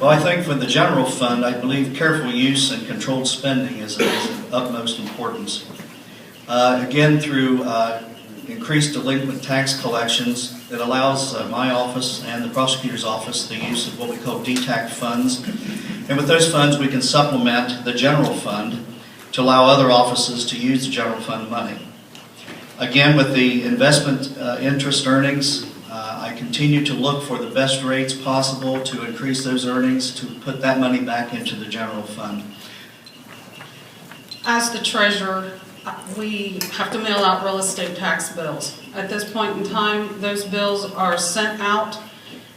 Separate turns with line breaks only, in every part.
Well, I think for the general fund, I believe careful use and controlled spending is of utmost importance. Again, through increased delinquent tax collections, it allows my office and the prosecutor's office the use of what we call DTAC funds. And with those funds, we can supplement the general fund to allow other offices to use the general fund money. Again, with the investment interest earnings, I continue to look for the best rates possible to increase those earnings to put that money back into the general fund.
As the treasurer, we have to mail out real estate tax bills. At this point in time, those bills are sent out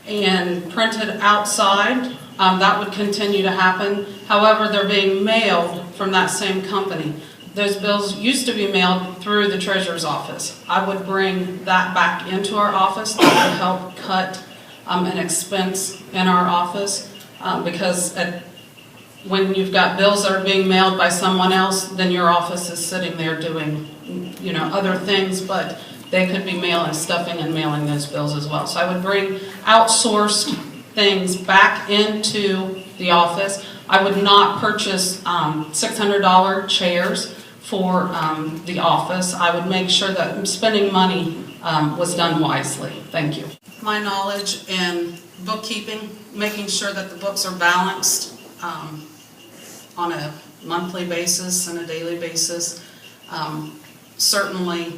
and printed outside. That would continue to happen. However, they're being mailed from that same company. Those bills used to be mailed through the treasurer's office. I would bring that back into our office. That would help cut an expense in our office because when you've got bills that are being mailed by someone else, then your office is sitting there doing, other things, but they could be stuffing and mailing those bills as well. So I would bring outsourced things back into the office. I would not purchase $600 chairs for the office. I would make sure that spending money was done wisely. Thank you. My knowledge in bookkeeping, making sure that the books are balanced on a monthly basis and a daily basis certainly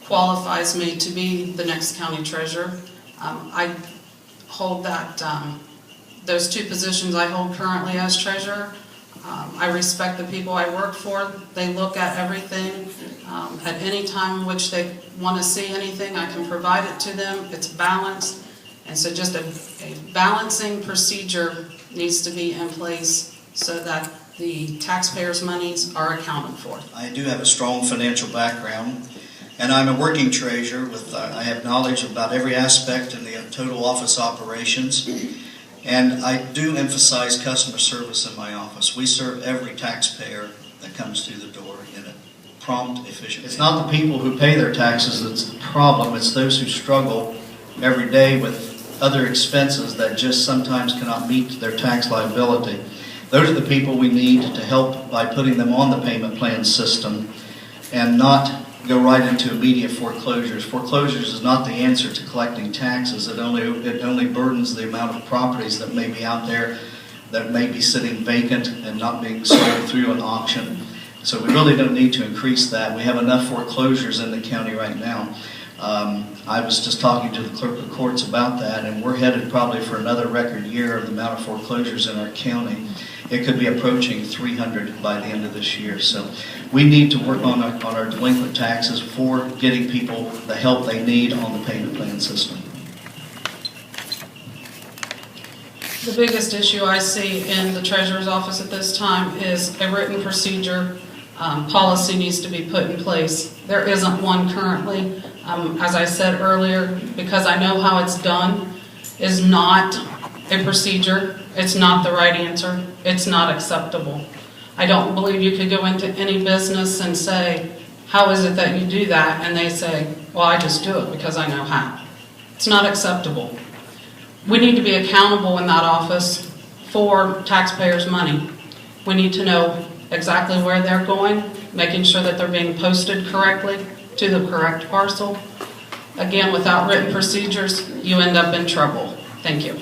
qualifies me to be the next county treasurer. I hold those two positions I hold currently as treasurer. I respect the people I work for. They look at everything. At any time in which they want to see anything, I can provide it to them. It's balanced. And so just a balancing procedure needs to be in place so that the taxpayers' monies are accounted for.
I do have a strong financial background, and I'm a working treasurer with I have knowledge about every aspect in the total office operations. And I do emphasize customer service in my office. We serve every taxpayer that comes through the door in a prompt, efficient. It's not the people who pay their taxes that's the problem. It's those who struggle every day with other expenses that just sometimes cannot meet their tax liability. Those are the people we need to help by putting them on the payment plan system and not go right into immediate foreclosures. Foreclosures is not the answer to collecting taxes. It only burdens the amount of properties that may be out there that may be sitting vacant and not being sold through an auction. So we really don't need to increase that. We have enough foreclosures in the county right now. I was just talking to the clerk of courts about that, and we're headed probably for another record year of the amount of foreclosures in our county. It could be approaching 300 by the end of this year. So we need to work on our delinquent taxes for getting people the help they need on the payment plan system.
The biggest issue I see in the treasurer's office at this time is a written procedure. Policy needs to be put in place. There isn't one currently. As I said earlier, because I know how it's done, is not a procedure. It's not the right answer. It's not acceptable. I don't believe you could go into any business and say, how is it that you do that? And they say, well, I just do it because I know how. It's not acceptable. We need to be accountable in that office for taxpayers' money. We need to know exactly where they're going, making sure that they're being posted correctly to the correct parcel. Again, without written procedures, you end up in trouble. Thank you.